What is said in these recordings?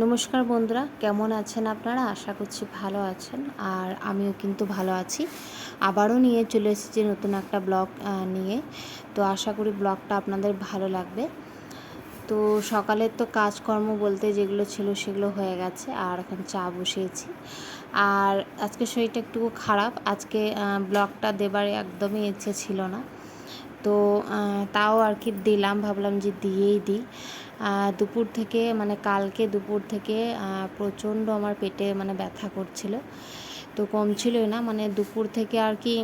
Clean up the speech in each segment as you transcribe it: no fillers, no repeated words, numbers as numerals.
নমস্কার বন্ধুরা, কেমন আছেন আপনারা? আশা করছি ভালো আছেন। আর আমিও কিন্তু ভালো আছি। আবারও নিয়ে চলে এসেছি নতুন একটা ব্লগ নিয়ে। তো আশা করি ব্লগটা আপনাদের ভালো লাগবে। তো সকালের তো কাজকর্ম বলতে যেগুলো ছিল সেগুলো হয়ে গেছে, আর এখন চা বসিয়েছি। আর আজকে শরীরটা একটু খারাপ, আজকে ব্লগটা দেবার একদমই ইচ্ছে ছিল না। তো তাও আর কি দিলাম, ভাবলাম যে দিয়েই দিই। দুপুর থেকে কালকে দুপুর থেকে প্রচণ্ড আমার পেটে ব্যথা করছিল, তো কমছিলই না। দুপুর থেকে আর কি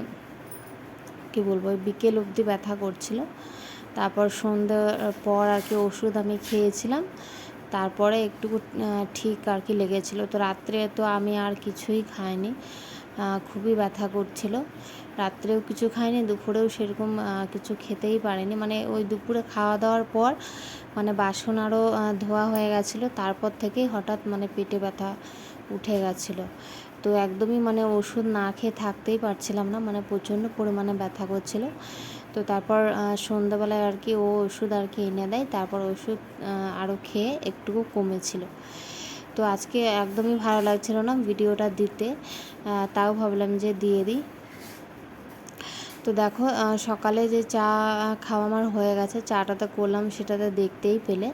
বলবো, বিকেল অবধি ব্যথা করছিল। তারপর সন্ধ্যার পর আর কি ওষুধ আমি খেয়েছিলাম, তারপরে একটু ঠিক আর কি লেগেছিল। তো রাত্রে তো আমি আর কিছুই খাইনি, খুবই ব্যথা করছিল। রাত্রেও কিছু খাইনি, দুপুরেও সেরকম কিছু খেতেই পারিনি। ওই দুপুরে খাওয়া দাওয়ার পর বাসন আরও ধোয়া হয়ে গেছিলো, তারপর থেকেই হঠাৎ পেটে ব্যথা উঠে গেছিলো। তো একদমই ওষুধ না খেয়ে থাকতেই পারছিলাম না, প্রচণ্ড পরিমাণে ব্যথা করছিল। তো তারপর সন্ধ্যাবেলায় আর কি ও ওষুধ আর কি এনে দেয়, তারপর ওষুধ আরও খেয়ে একটুকু কমেছিল। তো আজকে একদমই ভালো লাগছিল না ভিডিওটা দিতে, তাও ভাবলাম যে দিয়ে দিই। তো দেখো, সকালে যে চা খাওয়া আমার হয়ে গেছে, চাটাতে করলাম সেটাতে দেখতেই পেলে।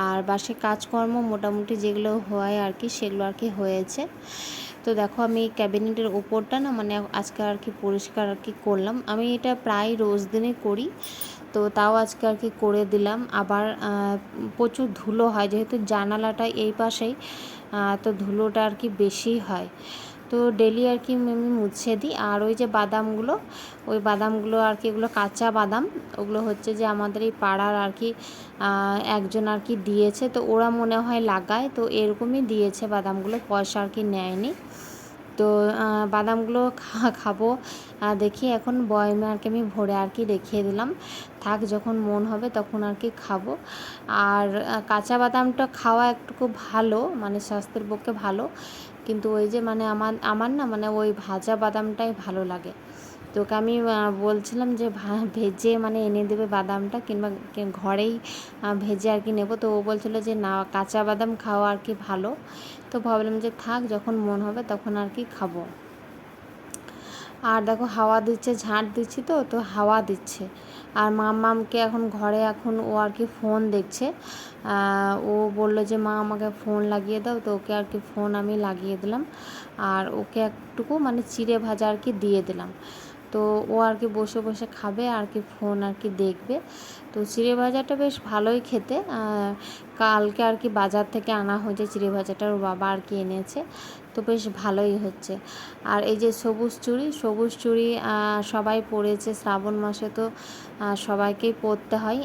আর বাসে কাজকর্ম মোটামুটি যেগুলো হয় আর কি সেগুলো আর কি হয়েছে। তো দেখো, আমি ক্যাবিনেটের ওপরটা না আজকে আর কি পরিষ্কার আর কি করলাম। আমি এটা প্রায় রোজ দিনই করি, তো তাও আজকে আর কি করে দিলাম। আবার প্রচুর ধুলো হয়, যেহেতু জানালাটা এই পাশেই, তো ধুলোটা আর কি বেশি হয়। তো ডেলি আর কি আমি মুছে দিই। আর ওই যে বাদামগুলো, ওই বাদামগুলো আর কি, এগুলো কাঁচা বাদাম, ওগুলো হচ্ছে যে আমাদের এই পাড়ার আর কি একজন আর কি দিয়েছে, তো ওরা মনে হয় লাগায়, তো এরকমই দিয়েছে বাদামগুলো, পয়সা আর কি নেয়নি। তো বাদামগুলো খাবো দেখি, এখন বয়মে আর কি আমি ভরে আর কি রেখে দিলাম, থাক যখন মন হবে তখন আর কি খাবো। আর কাঁচা বাদামটা খাওয়া একটুকু ভালো, স্বাস্থ্যের পক্ষে ভালো, কিন্তু ওই যে আমার না ওই ভাজা বাদামটাই ভালো লাগে। তো ওকে আমি বলছিলাম যে ভেজে এনে দেবে বাদামটা, কিংবা ঘরেই ভেজে আর কি নেবো। তো ও বলছিলো যে না, কাঁচা বাদাম খাওয়া আর কি ভালো। তো ভাবলাম যে থাক, যখন মন হবে তখন আর কি খাবো। আর দেখো, হাওয়া দিচ্ছে, ঝাঁট দিচ্ছি, তো হাওয়া দিচ্ছে। আর মামকে এখন ঘরে, এখন ও আর কি ফোন দেখছে। ও বললো যে মা আমাকে ফোন লাগিয়ে দাও, তো ওকে আর কি ফোন আমি লাগিয়ে দিলাম। আর ওকে একটুকু চিড়ে ভাজা আর কি দিয়ে দিলাম। তো ও আর কি বসে বসে খাবে আর কি ফোন আর কি দেখবে। তো চিড়ে ভাজাটা বেশ ভালোই খেতে। কালকে আর কি বাজার থেকে আনা হয়েছে চিড়ে ভাজাটা, ওর বাবা আর কি এনেছে, তো বেশ ভালোই হচ্ছে। আর এই যে সবুজ চুড়ি সবাই পরেছে, শ্রাবণ মাসে তো সবাইকেই পরতে হয়,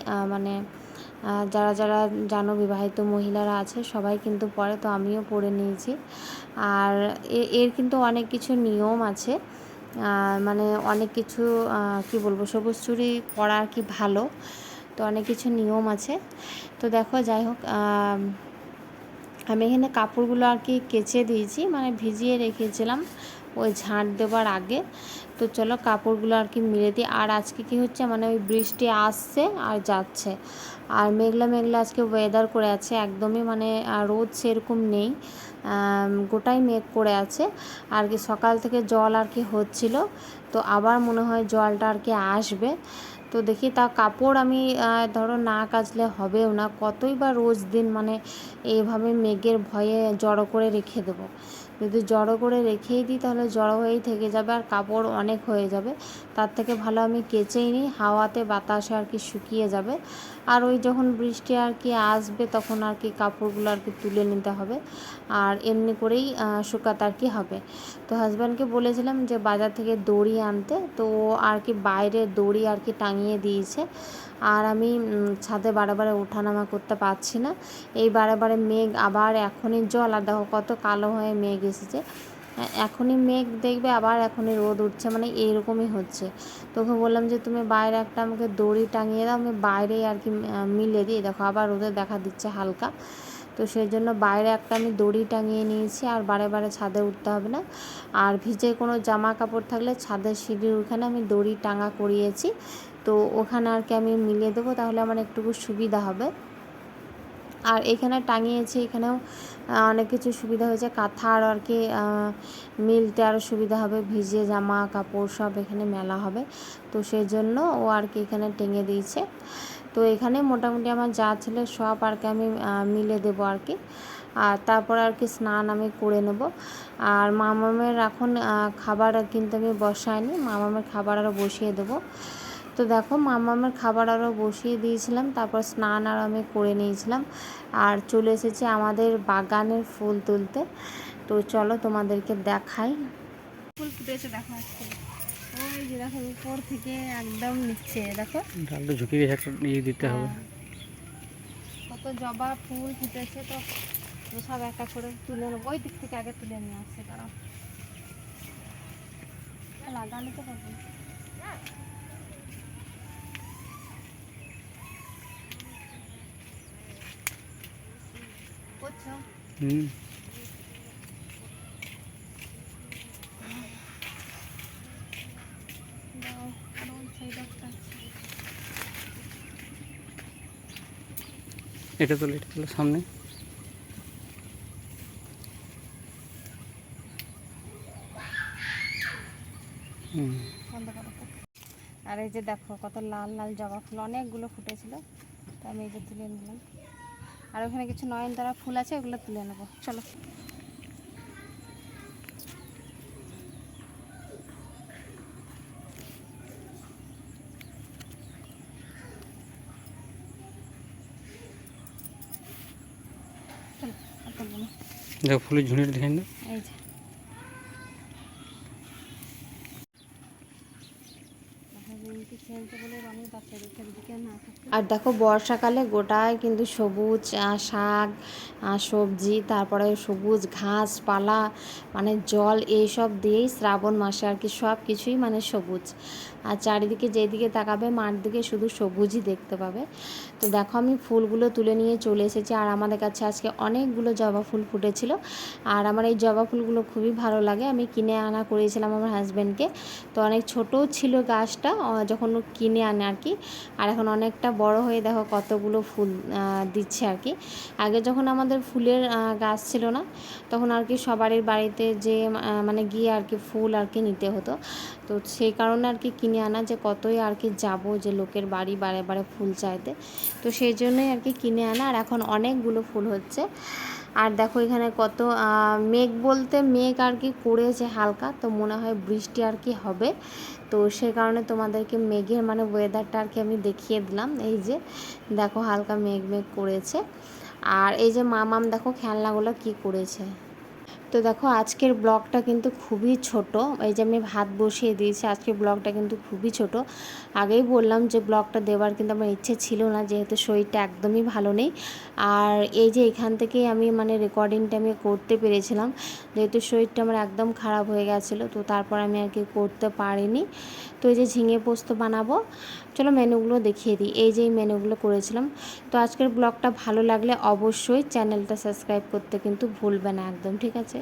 যারা যারা জানো বিবাহিত মহিলারা আছে সবাই কিন্তু পরে, তো আমিও পরে নিয়েছি। আর এর কিন্তু অনেক কিছু নিয়ম আছে, অনেক কিছু কি বলবো, সবুজ চুড়ি পরা আর কি ভালো, তো অনেক কিছু নিয়ম আছে। তো দেখো, যাই হোক, আমি এখানে কাপড়গুলো আর কি কেচে দিয়েছি, ভিজিয়ে রেখেছিলাম ওই ঝাঁট দেবার আগে। তো চলো কাপড়গুলো আর কি মিলে দিই। আর আজকে কি হচ্ছে, ওই বৃষ্টি আসছে আর যাচ্ছে, আর মেঘলা মেঘলা আজকে ওয়েদার করে আছে, একদমই রোদ সেরকম নেই, গোটাই মেঘ করে আছে। আর কি সকাল থেকে জল আর কি হচ্ছিল, তো আবার মনে হয় জলটা আর কি আসবে। তো দেখি, তা কাপড় আমি ধরো না কাচলে হবেও না, কতই বা রোজ দিন এইভাবে মেঘের ভয়ে জড়ো করে রেখে দেবো। যদি জড়ো করে রেখেই দিই তাহলে জড়ো হয়েই থেকে যাবে, আর কাপড় অনেক হয়ে যাবে। তার থেকে ভালো আমি কেচেই নিই, হাওয়াতে বাতাসে আর কি শুকিয়ে যাবে। আর ওই যখন বৃষ্টি আর কি আসবে তখন আর কি কাপড়গুলো আর কি তুলে নিতে হবে, আর এমনি করেই শুকাতে আর কি হবে। তো হাজব্যান্ডকে বলেছিলাম যে বাজার থেকে দড়ি আনতে, তো ও আর কি বাইরে দড়ি আর কি টাঙিয়ে দিয়েছে। আর আমি ছাদে বারে বারে ওঠানামা করতে পারছি না, এই বারে বারে মেঘ, আবার এখনই জল, আর দেখো কত কালো হয়ে মেঘ এসেছে, এখনই মেঘ দেখবে আবার এখনই রোদ উঠছে, এইরকমই হচ্ছে। তোকে বললাম যে তুমি বাইরে একটা আমাকে দড়ি টাঙিয়ে দাও, আমি বাইরেই আর কি মিলে দিই। দেখো আবার রোদের দেখা দিচ্ছে হালকা, তো সেই জন্য বাইরে একটা আমি দড়ি টাঙিয়ে নিয়েছি, আর বারে বারে ছাদে উঠতে হবে না। আর ভিজে কোনো জামা কাপড় থাকলে ছাদের সিঁড়ির ওখানে আমি দড়ি টাঙা করিয়েছি, তো ওখানে আর কি আমি মিলিয়ে দেবো, তাহলে আমার একটু সুবিধা হবে। আর এখানে টাঙিয়েছি, এখানেও অনেক কিছু সুবিধা হয়েছে, কাঁথা আর কি মিলতে আরও সুবিধা হবে, ভিজে জামা কাপড় সব এখানে মেলা হবে, তো সেই জন্য ও আর কি এখানে টেঙে দিয়েছে। তো এখানে মোটামুটি আমার যা ছিল সব আর কি আমি মিলে দেবো আর কি। আর তারপর আর কি স্নান আমি করে নেব। আর মামামের এখন খাবার কিন্তু আমি বসাইনি, মামামের খাবার আরও বসিয়ে দেবো। তো দেখো মামামের খাবার আরও বসিয়ে দিয়েছিলাম, তারপর স্নান আর আমি করে নিয়েছিলাম আর চলে এসেছি আমাদের বাগানের ফুল তুলতে। তো চলো তোমাদেরকে দেখাই। ফুল ফুটেছে দেখো আজকে, ওই যে দেখো উপর থেকে একদম নিচ্ছে, দেখো ডালটা ঝুঁকে গেছে, একটা ইয়ে দিতে হবে। কত জবা ফুল ফুটেছে, তো সব একটা করে তুলে নেবো, ওই দিক থেকে আগে তুলে নিয়ে আসছে তারা, লাগানো তো পারবো। এটা তো সামনে। আর এই যে দেখো কত লাল লাল জবা ফুল অনেকগুলো ফুটেছিল, তো আমি এই যে তুলে নিলাম। আর ওখানে কিছু নয়নতারা ফুল আছে, ওগুলো তুলে নেবো, চলো। দেখো ফুলের ঝুড়িটা দেখেন না, এই যে আর দেখো বর্ষাকালে গোটায় কিন্তু সবুজ শাক সবজি, তারপরে সবুজ ঘাস পালা, মানে জল, এইসব দিয়েই শ্রাবণ মাসে আর কি সব কিছুই মানে সবুজ। আর চারিদিকে যেদিকে তাকাবে মাঠ দিকে শুধু সবুজই দেখতে পাবে। তো দেখো আমি ফুলগুলো তুলে নিয়ে চলে এসেছি, আর আমাদের কাছে আজকে অনেকগুলো জবা ফুল ফুটেছিল। আর আমার এই জবা ফুলগুলো খুবই ভালো লাগে, আমি কিনে আনা করেছিলাম আমার হাজব্যান্ডকে। তো অনেক ছোটো ছিল গাছটা যখন কিনে আনে আর কি, আর এখন অনেকটা বড় হয়ে দেখো কতগুলো ফুল দিচ্ছে আর কি। আগে যখন আমাদের ফুলের গাছ ছিল না, তখন আর কি সবারই বাড়িতে যে মানে গিয়ে আর কি ফুল আর কি নিতে হতো, তো সেই কারণে আর কি কিনে আনা, যে কতই আর কি যাবো যে লোকের বাড়ি বারে বারে ফুল চাইতে, তো সেই জন্যই আর কি কিনে আনা। আর এখন অনেকগুলো ফুল হচ্ছে। আর দেখো এখানে কত মেঘ, বলতে মেঘ আর কি করেছে হালকা, তো মনে হয় বৃষ্টি আর কি হবে, তো সে কারণে তোমাদেরকে মেঘের মানে ওয়েদারটা আর কি আমি দেখিয়ে দিলাম। এই যে দেখো হালকা মেঘ মেঘ করেছে। আর এই যে মামাম দেখো খেলনাগুলো কি করেছে। তো দেখো আজকের ব্লগটা কিন্তু খুবই ছোট, এই যে আমি ভাত বসিয়ে দিয়েছি, আজকের ব্লগটা কিন্তু খুবই ছোট। আগেই বললাম যে ব্লগটা দেওয়ার কিন্তু আমার ইচ্ছে ছিল না, যেহেতু শরীরটা একদমই ভালো নেই। আর এই যে এখান থেকেই আমি মানে রেকর্ডিংটা আমি করতে পেরেছিলাম, যেহেতু শরীরটা আমার একদম খারাপ হয়ে গেছিলো, তো তারপর আমি আর কি করতে পারিনি। তো এই যে ঝিঙে পোস্ত বানাবো, চলো মেনুগুলো দেখিয়ে দিই। এই যে এই মেনুগুলো করেছিলাম। তো আজকের ব্লগটা ভালো লাগলে অবশ্যই চ্যানেলটা সাবস্ক্রাইব করতে কিন্তু ভুলবে না একদম, ঠিক আছে।